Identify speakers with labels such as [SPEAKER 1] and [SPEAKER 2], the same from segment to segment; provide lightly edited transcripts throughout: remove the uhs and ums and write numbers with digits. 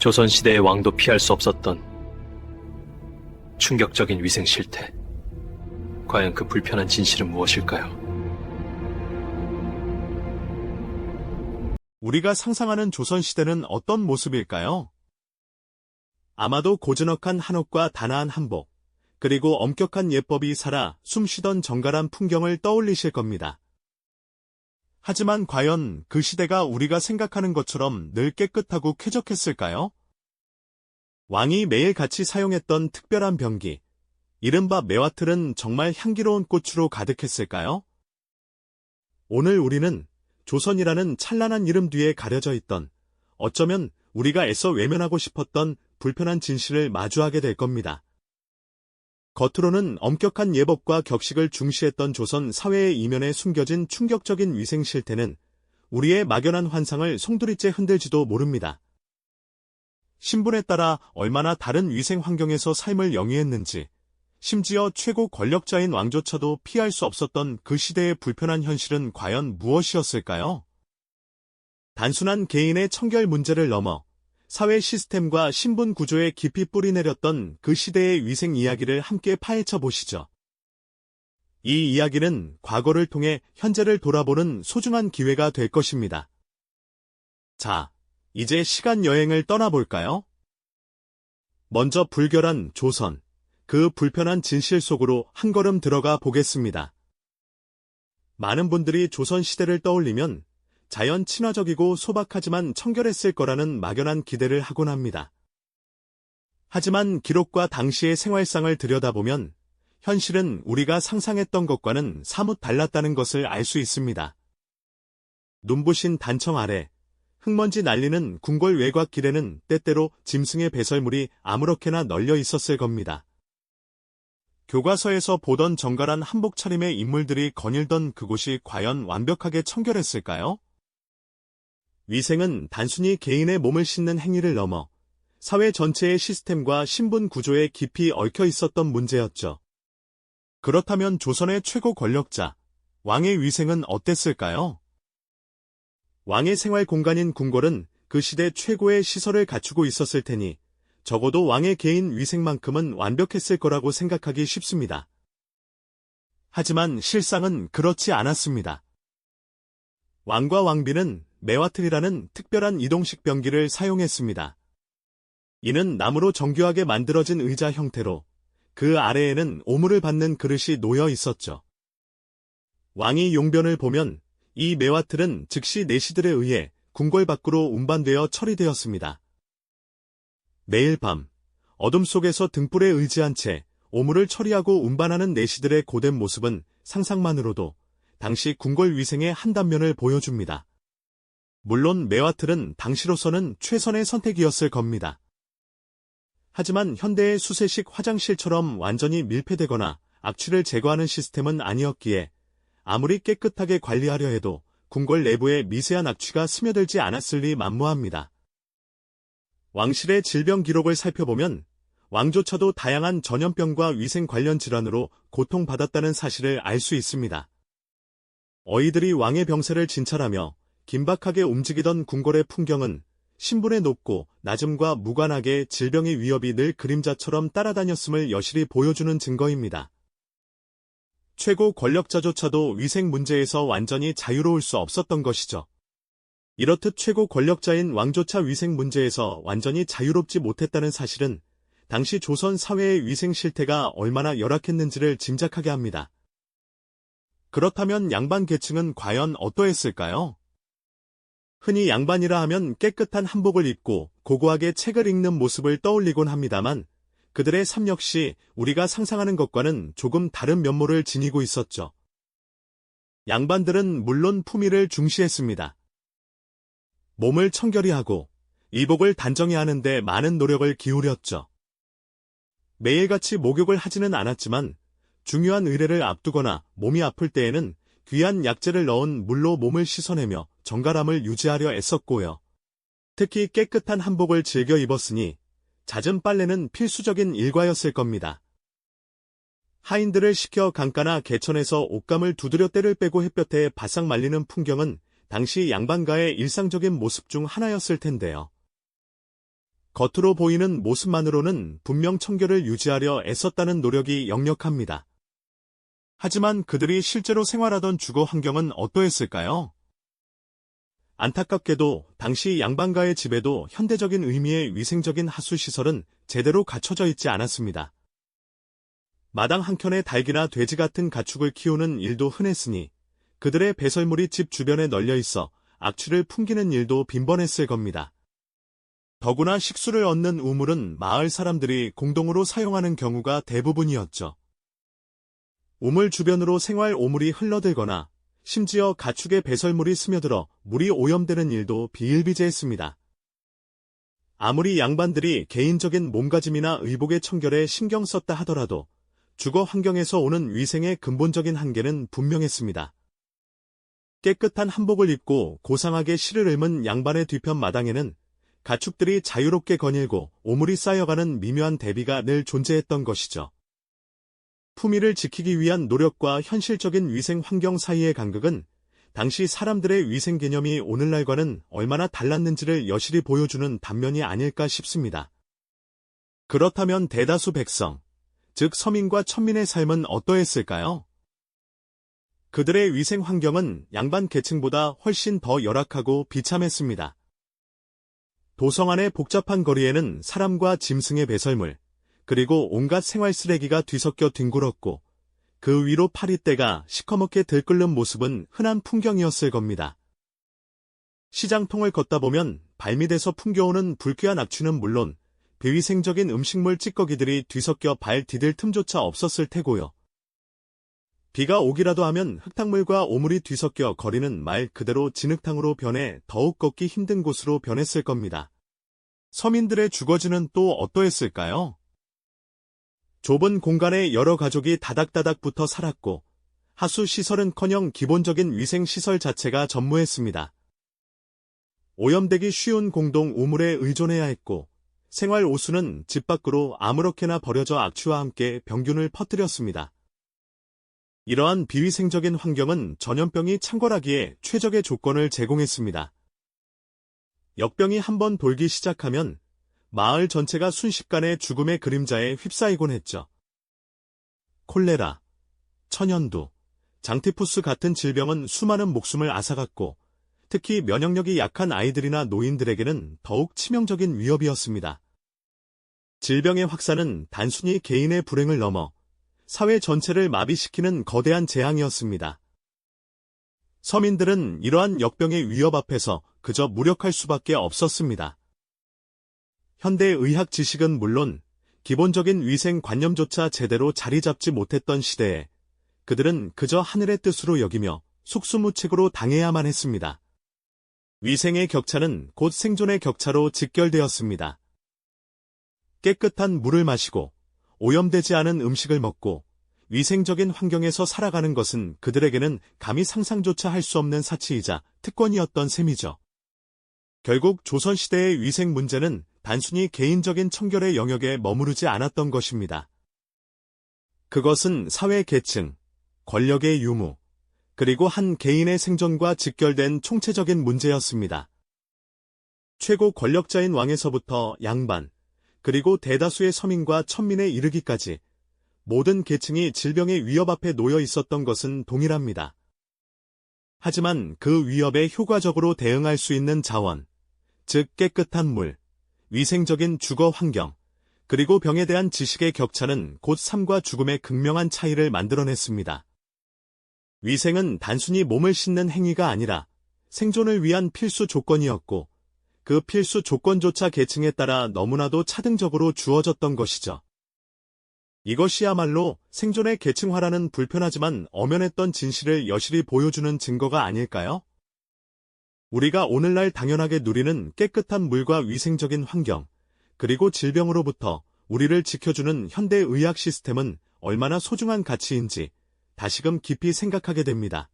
[SPEAKER 1] 조선시대의 왕도 피할 수 없었던 충격적인 위생 실태. 과연 그 불편한 진실은 무엇일까요?
[SPEAKER 2] 우리가 상상하는 조선시대는 어떤 모습일까요? 아마도 고즈넉한 한옥과 단아한 한복, 그리고 엄격한 예법이 살아 숨쉬던 정갈한 풍경을 떠올리실 겁니다. 하지만 과연 그 시대가 우리가 생각하는 것처럼 늘 깨끗하고 쾌적했을까요? 왕이 매일 같이 사용했던 특별한 병기, 이른바 매화틀은 정말 향기로운 꽃으로 가득했을까요? 오늘 우리는 조선이라는 찬란한 이름 뒤에 가려져 있던, 어쩌면 우리가 애써 외면하고 싶었던 불편한 진실을 마주하게 될 겁니다. 겉으로는 엄격한 예법과 격식을 중시했던 조선 사회의 이면에 숨겨진 충격적인 위생 실태는 우리의 막연한 환상을 송두리째 흔들지도 모릅니다. 신분에 따라 얼마나 다른 위생 환경에서 삶을 영위했는지, 심지어 최고 권력자인 왕조차도 피할 수 없었던 그 시대의 불편한 현실은 과연 무엇이었을까요? 단순한 개인의 청결 문제를 넘어 사회 시스템과 신분 구조에 깊이 뿌리내렸던 그 시대의 위생 이야기를 함께 파헤쳐 보시죠. 이 이야기는 과거를 통해 현재를 돌아보는 소중한 기회가 될 것입니다. 자, 이제 시간 여행을 떠나볼까요? 먼저 불결한 조선, 그 불편한 진실 속으로 한 걸음 들어가 보겠습니다. 많은 분들이 조선시대를 떠올리면 자연 친화적이고 소박하지만 청결했을 거라는 막연한 기대를 하곤 합니다. 하지만 기록과 당시의 생활상을 들여다보면 현실은 우리가 상상했던 것과는 사뭇 달랐다는 것을 알 수 있습니다. 눈부신 단청 아래, 흙먼지 날리는 궁궐 외곽길에는 때때로 짐승의 배설물이 아무렇게나 널려 있었을 겁니다. 교과서에서 보던 정갈한 한복 차림의 인물들이 거닐던 그곳이 과연 완벽하게 청결했을까요? 위생은 단순히 개인의 몸을 씻는 행위를 넘어 사회 전체의 시스템과 신분 구조에 깊이 얽혀 있었던 문제였죠. 그렇다면 조선의 최고 권력자, 왕의 위생은 어땠을까요? 왕의 생활 공간인 궁궐은 그 시대 최고의 시설을 갖추고 있었을 테니 적어도 왕의 개인 위생만큼은 완벽했을 거라고 생각하기 쉽습니다. 하지만 실상은 그렇지 않았습니다. 왕과 왕비는 매화틀이라는 특별한 이동식 병기를 사용했습니다. 이는 나무로 정교하게 만들어진 의자 형태로 그 아래에는 오물을 받는 그릇이 놓여 있었죠. 왕이 용변을 보면 이 매화틀은 즉시 내시들에 의해 궁궐 밖으로 운반되어 처리되었습니다. 매일 밤 어둠 속에서 등불에 의지한 채 오물을 처리하고 운반하는 내시들의 고된 모습은 상상만으로도 당시 궁궐 위생의 한 단면을 보여줍니다. 물론 매화틀은 당시로서는 최선의 선택이었을 겁니다. 하지만 현대의 수세식 화장실처럼 완전히 밀폐되거나 악취를 제거하는 시스템은 아니었기에 아무리 깨끗하게 관리하려 해도 궁궐 내부에 미세한 악취가 스며들지 않았을 리 만무합니다. 왕실의 질병 기록을 살펴보면 왕조차도 다양한 전염병과 위생 관련 질환으로 고통받았다는 사실을 알 수 있습니다. 어이들이 왕의 병세를 진찰하며 긴박하게 움직이던 궁궐의 풍경은 신분의 높고 낮음과 무관하게 질병의 위협이 늘 그림자처럼 따라다녔음을 여실히 보여주는 증거입니다. 최고 권력자조차도 위생 문제에서 완전히 자유로울 수 없었던 것이죠. 이렇듯 최고 권력자인 왕조차 위생 문제에서 완전히 자유롭지 못했다는 사실은 당시 조선 사회의 위생 실태가 얼마나 열악했는지를 짐작하게 합니다. 그렇다면 양반 계층은 과연 어떠했을까요? 흔히 양반이라 하면 깨끗한 한복을 입고 고고하게 책을 읽는 모습을 떠올리곤 합니다만 그들의 삶 역시 우리가 상상하는 것과는 조금 다른 면모를 지니고 있었죠. 양반들은 물론 품위를 중시했습니다. 몸을 청결히 하고 이복을 단정히 하는 데 많은 노력을 기울였죠. 매일같이 목욕을 하지는 않았지만 중요한 의례를 앞두거나 몸이 아플 때에는 귀한 약재를 넣은 물로 몸을 씻어내며 정갈함을 유지하려 애썼고요. 특히 깨끗한 한복을 즐겨 입었으니 잦은 빨래는 필수적인 일과였을 겁니다. 하인들을 시켜 강가나 개천에서 옷감을 두드려 때를 빼고 햇볕에 바싹 말리는 풍경은 당시 양반가의 일상적인 모습 중 하나였을 텐데요. 겉으로 보이는 모습만으로는 분명 청결을 유지하려 애썼다는 노력이 역력합니다. 하지만 그들이 실제로 생활하던 주거 환경은 어떠했을까요? 안타깝게도 당시 양반가의 집에도 현대적인 의미의 위생적인 하수시설은 제대로 갖춰져 있지 않았습니다. 마당 한켠에 닭이나 돼지 같은 가축을 키우는 일도 흔했으니 그들의 배설물이 집 주변에 널려 있어 악취를 풍기는 일도 빈번했을 겁니다. 더구나 식수를 얻는 우물은 마을 사람들이 공동으로 사용하는 경우가 대부분이었죠. 우물 주변으로 생활 오물이 흘러들거나 심지어 가축의 배설물이 스며들어 물이 오염되는 일도 비일비재했습니다. 아무리 양반들이 개인적인 몸가짐이나 의복의 청결에 신경 썼다 하더라도 주거 환경에서 오는 위생의 근본적인 한계는 분명했습니다. 깨끗한 한복을 입고 고상하게 실을 읊은 양반의 뒤편 마당에는 가축들이 자유롭게 거닐고 오물이 쌓여가는 미묘한 대비가 늘 존재했던 것이죠. 품위를 지키기 위한 노력과 현실적인 위생 환경 사이의 간극은 당시 사람들의 위생 개념이 오늘날과는 얼마나 달랐는지를 여실히 보여주는 단면이 아닐까 싶습니다. 그렇다면 대다수 백성, 즉 서민과 천민의 삶은 어떠했을까요? 그들의 위생 환경은 양반 계층보다 훨씬 더 열악하고 비참했습니다. 도성 안의 복잡한 거리에는 사람과 짐승의 배설물, 그리고 온갖 생활 쓰레기가 뒤섞여 뒹굴었고 그 위로 파리떼가 시커멓게 들끓는 모습은 흔한 풍경이었을 겁니다. 시장통을 걷다 보면 발밑에서 풍겨오는 불쾌한 악취는 물론 비위생적인 음식물 찌꺼기들이 뒤섞여 발 디딜 틈조차 없었을 테고요. 비가 오기라도 하면 흙탕물과 오물이 뒤섞여 거리는 말 그대로 진흙탕으로 변해 더욱 걷기 힘든 곳으로 변했을 겁니다. 서민들의 주거지는 또 어떠했을까요? 좁은 공간에 여러 가족이 다닥다닥 붙어 살았고 하수시설은커녕 기본적인 위생시설 자체가 전무했습니다. 오염되기 쉬운 공동 우물에 의존해야 했고 생활 오수는 집 밖으로 아무렇게나 버려져 악취와 함께 병균을 퍼뜨렸습니다. 이러한 비위생적인 환경은 전염병이 창궐하기에 최적의 조건을 제공했습니다. 역병이 한번 돌기 시작하면 마을 전체가 순식간에 죽음의 그림자에 휩싸이곤 했죠. 콜레라, 천연두, 장티푸스 같은 질병은 수많은 목숨을 앗아갔고 특히 면역력이 약한 아이들이나 노인들에게는 더욱 치명적인 위협이었습니다. 질병의 확산은 단순히 개인의 불행을 넘어 사회 전체를 마비시키는 거대한 재앙이었습니다. 서민들은 이러한 역병의 위협 앞에서 그저 무력할 수밖에 없었습니다. 현대 의학 지식은 물론 기본적인 위생 관념조차 제대로 자리 잡지 못했던 시대에 그들은 그저 하늘의 뜻으로 여기며 속수무책으로 당해야만 했습니다. 위생의 격차는 곧 생존의 격차로 직결되었습니다. 깨끗한 물을 마시고 오염되지 않은 음식을 먹고 위생적인 환경에서 살아가는 것은 그들에게는 감히 상상조차 할 수 없는 사치이자 특권이었던 셈이죠. 결국 조선시대의 위생 문제는 단순히 개인적인 청결의 영역에 머무르지 않았던 것입니다. 그것은 사회 계층, 권력의 유무, 그리고 한 개인의 생존과 직결된 총체적인 문제였습니다. 최고 권력자인 왕에서부터 양반, 그리고 대다수의 서민과 천민에 이르기까지 모든 계층이 질병의 위협 앞에 놓여 있었던 것은 동일합니다. 하지만 그 위협에 효과적으로 대응할 수 있는 자원, 즉 깨끗한 물, 위생적인 주거 환경, 그리고 병에 대한 지식의 격차는 곧 삶과 죽음의 극명한 차이를 만들어냈습니다. 위생은 단순히 몸을 씻는 행위가 아니라 생존을 위한 필수 조건이었고 그 필수 조건조차 계층에 따라 너무나도 차등적으로 주어졌던 것이죠. 이것이야말로 생존의 계층화라는 불편하지만 엄연했던 진실을 여실히 보여주는 증거가 아닐까요? 우리가 오늘날 당연하게 누리는 깨끗한 물과 위생적인 환경, 그리고 질병으로부터 우리를 지켜주는 현대의학 시스템은 얼마나 소중한 가치인지 다시금 깊이 생각하게 됩니다.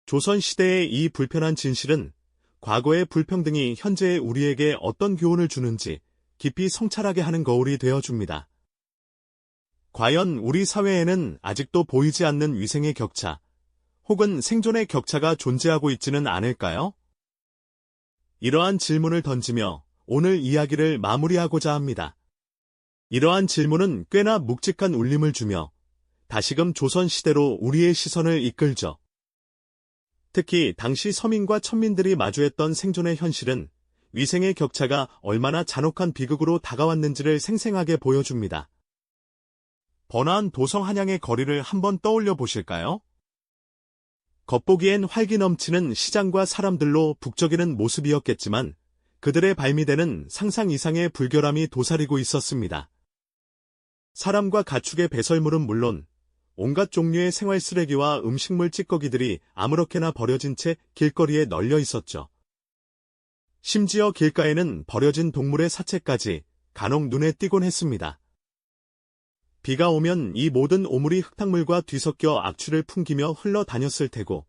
[SPEAKER 2] 조선시대의 이 불편한 진실은 과거의 불평등이 현재의 우리에게 어떤 교훈을 주는지 깊이 성찰하게 하는 거울이 되어줍니다. 과연 우리 사회에는 아직도 보이지 않는 위생의 격차, 혹은 생존의 격차가 존재하고 있지는 않을까요? 이러한 질문을 던지며 오늘 이야기를 마무리하고자 합니다. 이러한 질문은 꽤나 묵직한 울림을 주며 다시금 조선시대로 우리의 시선을 이끌죠. 특히 당시 서민과 천민들이 마주했던 생존의 현실은 위생의 격차가 얼마나 잔혹한 비극으로 다가왔는지를 생생하게 보여줍니다. 번화한 도성 한양의 거리를 한번 떠올려 보실까요? 겉보기엔 활기 넘치는 시장과 사람들로 북적이는 모습이었겠지만 그들의 발미대는 상상 이상의 불결함이 도사리고 있었습니다. 사람과 가축의 배설물은 물론 온갖 종류의 생활 쓰레기와 음식물 찌꺼기들이 아무렇게나 버려진 채 길거리에 널려 있었죠. 심지어 길가에는 버려진 동물의 사체까지 간혹 눈에 띄곤 했습니다. 비가 오면 이 모든 오물이 흙탕물과 뒤섞여 악취를 풍기며 흘러다녔을 테고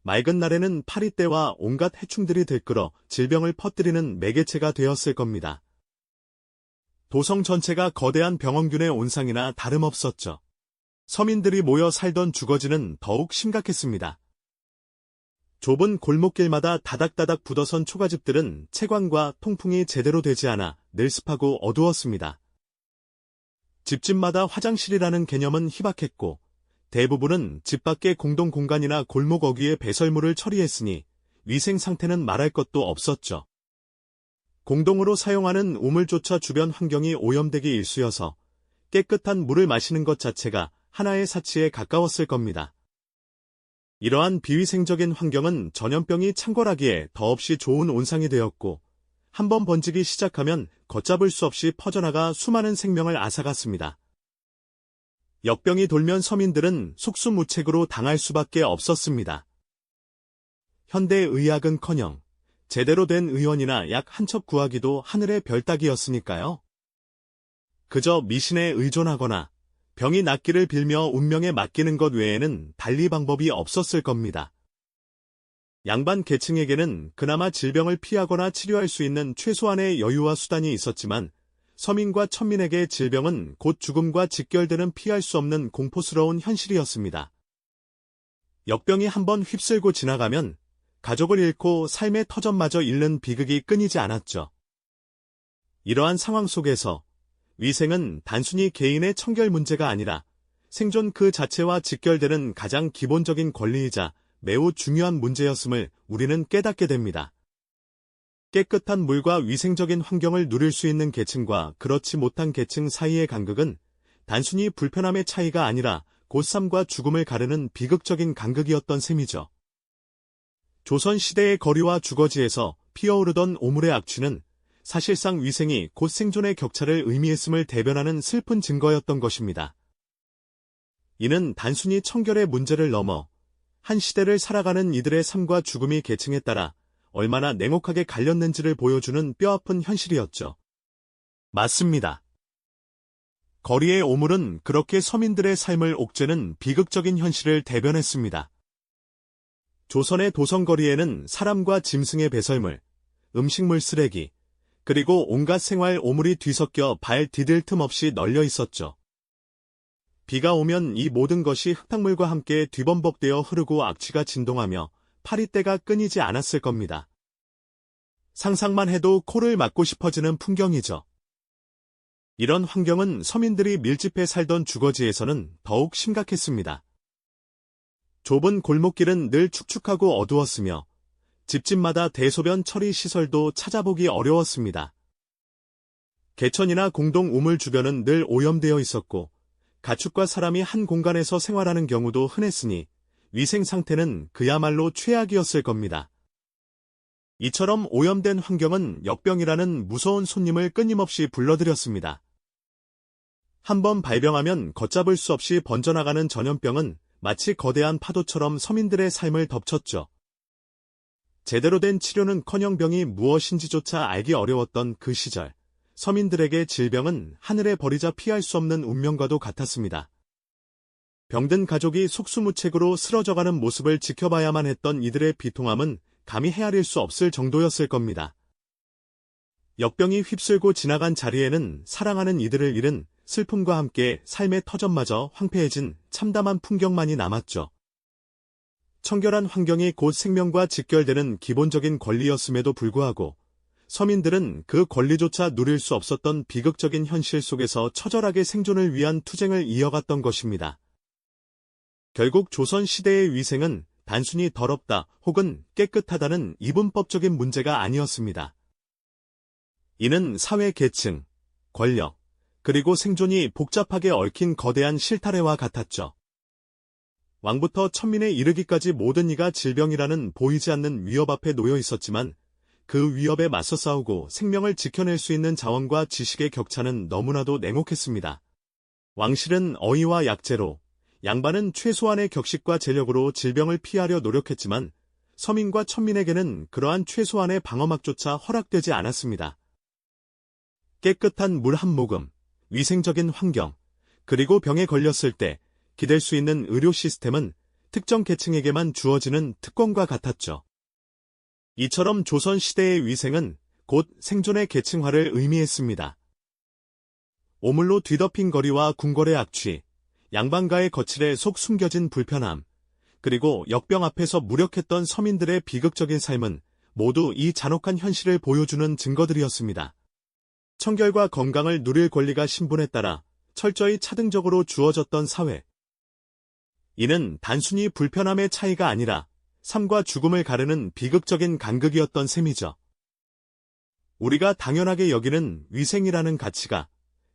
[SPEAKER 2] 맑은 날에는 파리떼와 온갖 해충들이 들끓어 질병을 퍼뜨리는 매개체가 되었을 겁니다. 도성 전체가 거대한 병원균의 온상이나 다름없었죠. 서민들이 모여 살던 주거지는 더욱 심각했습니다. 좁은 골목길마다 다닥다닥 붙어선 초가집들은 채광과 통풍이 제대로 되지 않아 늘 습하고 어두웠습니다. 집집마다 화장실이라는 개념은 희박했고 대부분은 집 밖의 공동공간이나 골목 어귀에 배설물을 처리했으니 위생 상태는 말할 것도 없었죠. 공동으로 사용하는 우물조차 주변 환경이 오염되기 일쑤여서 깨끗한 물을 마시는 것 자체가 하나의 사치에 가까웠을 겁니다. 이러한 비위생적인 환경은 전염병이 창궐하기에 더없이 좋은 온상이 되었고 한번 번지기 시작하면 걷잡을 수 없이 퍼져나가 수많은 생명을 앗아갔습니다. 역병이 돌면 서민들은 속수무책으로 당할 수밖에 없었습니다. 현대의학은커녕 제대로 된 의원이나 약 한 첩 구하기도 하늘의 별 따기였으니까요. 그저 미신에 의존하거나 병이 낫기를 빌며 운명에 맡기는 것 외에는 달리 방법이 없었을 겁니다. 양반 계층에게는 그나마 질병을 피하거나 치료할 수 있는 최소한의 여유와 수단이 있었지만 서민과 천민에게 질병은 곧 죽음과 직결되는 피할 수 없는 공포스러운 현실이었습니다. 역병이 한번 휩쓸고 지나가면 가족을 잃고 삶의 터전마저 잃는 비극이 끊이지 않았죠. 이러한 상황 속에서 위생은 단순히 개인의 청결 문제가 아니라 생존 그 자체와 직결되는 가장 기본적인 권리이자 매우 중요한 문제였음을 우리는 깨닫게 됩니다. 깨끗한 물과 위생적인 환경을 누릴 수 있는 계층과 그렇지 못한 계층 사이의 간극은 단순히 불편함의 차이가 아니라 곧 삶과 죽음을 가르는 비극적인 간극이었던 셈이죠. 조선시대의 거리와 주거지에서 피어오르던 오물의 악취는 사실상 위생이 곧 생존의 격차를 의미했음을 대변하는 슬픈 증거였던 것입니다. 이는 단순히 청결의 문제를 넘어 한 시대를 살아가는 이들의 삶과 죽음이 계층에 따라 얼마나 냉혹하게 갈렸는지를 보여주는 뼈아픈 현실이었죠. 맞습니다. 거리의 오물은 그렇게 서민들의 삶을 옥죄는 비극적인 현실을 대변했습니다. 조선의 도성거리에는 사람과 짐승의 배설물, 음식물 쓰레기, 그리고 온갖 생활 오물이 뒤섞여 발 디딜 틈 없이 널려 있었죠. 비가 오면 이 모든 것이 흙탕물과 함께 뒤범벅되어 흐르고 악취가 진동하며 파리떼가 끊이지 않았을 겁니다. 상상만 해도 코를 막고 싶어지는 풍경이죠. 이런 환경은 서민들이 밀집해 살던 주거지에서는 더욱 심각했습니다. 좁은 골목길은 늘 축축하고 어두웠으며 집집마다 대소변 처리 시설도 찾아보기 어려웠습니다. 개천이나 공동 우물 주변은 늘 오염되어 있었고 가축과 사람이 한 공간에서 생활하는 경우도 흔했으니 위생 상태는 그야말로 최악이었을 겁니다. 이처럼 오염된 환경은 역병이라는 무서운 손님을 끊임없이 불러들였습니다. 한번 발병하면 걷잡을 수 없이 번져나가는 전염병은 마치 거대한 파도처럼 서민들의 삶을 덮쳤죠. 제대로 된 치료는커녕 병이 무엇인지조차 알기 어려웠던 그 시절, 서민들에게 질병은 하늘에 버리자 피할 수 없는 운명과도 같았습니다. 병든 가족이 속수무책으로 쓰러져가는 모습을 지켜봐야만 했던 이들의 비통함은 감히 헤아릴 수 없을 정도였을 겁니다. 역병이 휩쓸고 지나간 자리에는 사랑하는 이들을 잃은 슬픔과 함께 삶의 터전마저 황폐해진 참담한 풍경만이 남았죠. 청결한 환경이 곧 생명과 직결되는 기본적인 권리였음에도 불구하고 서민들은 그 권리조차 누릴 수 없었던 비극적인 현실 속에서 처절하게 생존을 위한 투쟁을 이어갔던 것입니다. 결국 조선 시대의 위생은 단순히 더럽다 혹은 깨끗하다는 이분법적인 문제가 아니었습니다. 이는 사회 계층, 권력, 그리고 생존이 복잡하게 얽힌 거대한 실타래와 같았죠. 왕부터 천민에 이르기까지 모든 이가 질병이라는 보이지 않는 위협 앞에 놓여 있었지만 그 위협에 맞서 싸우고 생명을 지켜낼 수 있는 자원과 지식의 격차는 너무나도 냉혹했습니다. 왕실은 어의와 약재로, 양반은 최소한의 격식과 재력으로 질병을 피하려 노력했지만 서민과 천민에게는 그러한 최소한의 방어막조차 허락되지 않았습니다. 깨끗한 물 한 모금, 위생적인 환경, 그리고 병에 걸렸을 때 기댈 수 있는 의료 시스템은 특정 계층에게만 주어지는 특권과 같았죠. 이처럼 조선시대의 위생은 곧 생존의 계층화를 의미했습니다. 오물로 뒤덮인 거리와 궁궐의 악취, 양반가의 거칠에 속 숨겨진 불편함, 그리고 역병 앞에서 무력했던 서민들의 비극적인 삶은 모두 이 잔혹한 현실을 보여주는 증거들이었습니다. 청결과 건강을 누릴 권리가 신분에 따라 철저히 차등적으로 주어졌던 사회. 이는 단순히 불편함의 차이가 아니라 삶과 죽음을 가르는 비극적인 간극이었던 셈이죠. 우리가 당연하게 여기는 위생이라는 가치가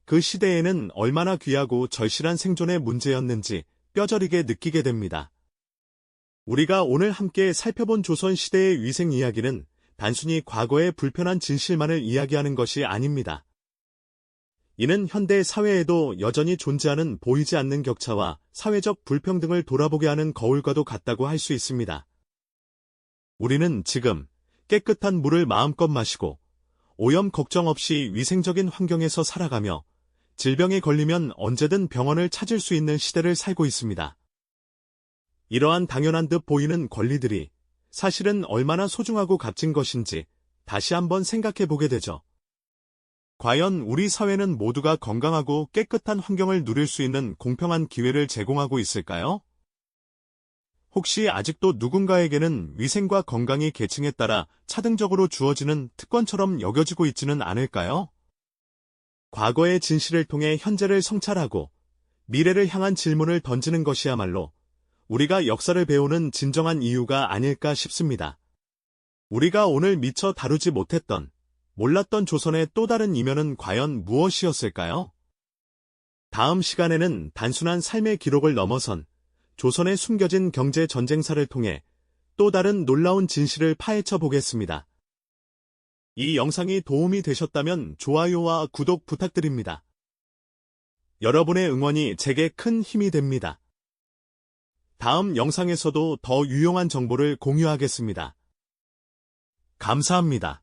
[SPEAKER 2] 그 시대에는 얼마나 귀하고 절실한 생존의 문제였는지 뼈저리게 느끼게 됩니다. 우리가 오늘 함께 살펴본 조선시대의 위생 이야기는 단순히 과거의 불편한 진실만을 이야기하는 것이 아닙니다. 이는 현대 사회에도 여전히 존재하는 보이지 않는 격차와 사회적 불평등을 돌아보게 하는 거울과도 같다고 할 수 있습니다. 우리는 지금 깨끗한 물을 마음껏 마시고 오염 걱정 없이 위생적인 환경에서 살아가며 질병에 걸리면 언제든 병원을 찾을 수 있는 시대를 살고 있습니다. 이러한 당연한 듯 보이는 권리들이 사실은 얼마나 소중하고 값진 것인지 다시 한번 생각해 보게 되죠. 과연 우리 사회는 모두가 건강하고 깨끗한 환경을 누릴 수 있는 공평한 기회를 제공하고 있을까요? 혹시 아직도 누군가에게는 위생과 건강이 계층에 따라 차등적으로 주어지는 특권처럼 여겨지고 있지는 않을까요? 과거의 진실을 통해 현재를 성찰하고 미래를 향한 질문을 던지는 것이야말로 우리가 역사를 배우는 진정한 이유가 아닐까 싶습니다. 우리가 오늘 미처 다루지 못했던, 몰랐던 조선의 또 다른 이면은 과연 무엇이었을까요? 다음 시간에는 단순한 삶의 기록을 넘어선 조선의 숨겨진 경제 전쟁사를 통해 또 다른 놀라운 진실을 파헤쳐 보겠습니다. 이 영상이 도움이 되셨다면 좋아요와 구독 부탁드립니다. 여러분의 응원이 제게 큰 힘이 됩니다. 다음 영상에서도 더 유용한 정보를 공유하겠습니다. 감사합니다.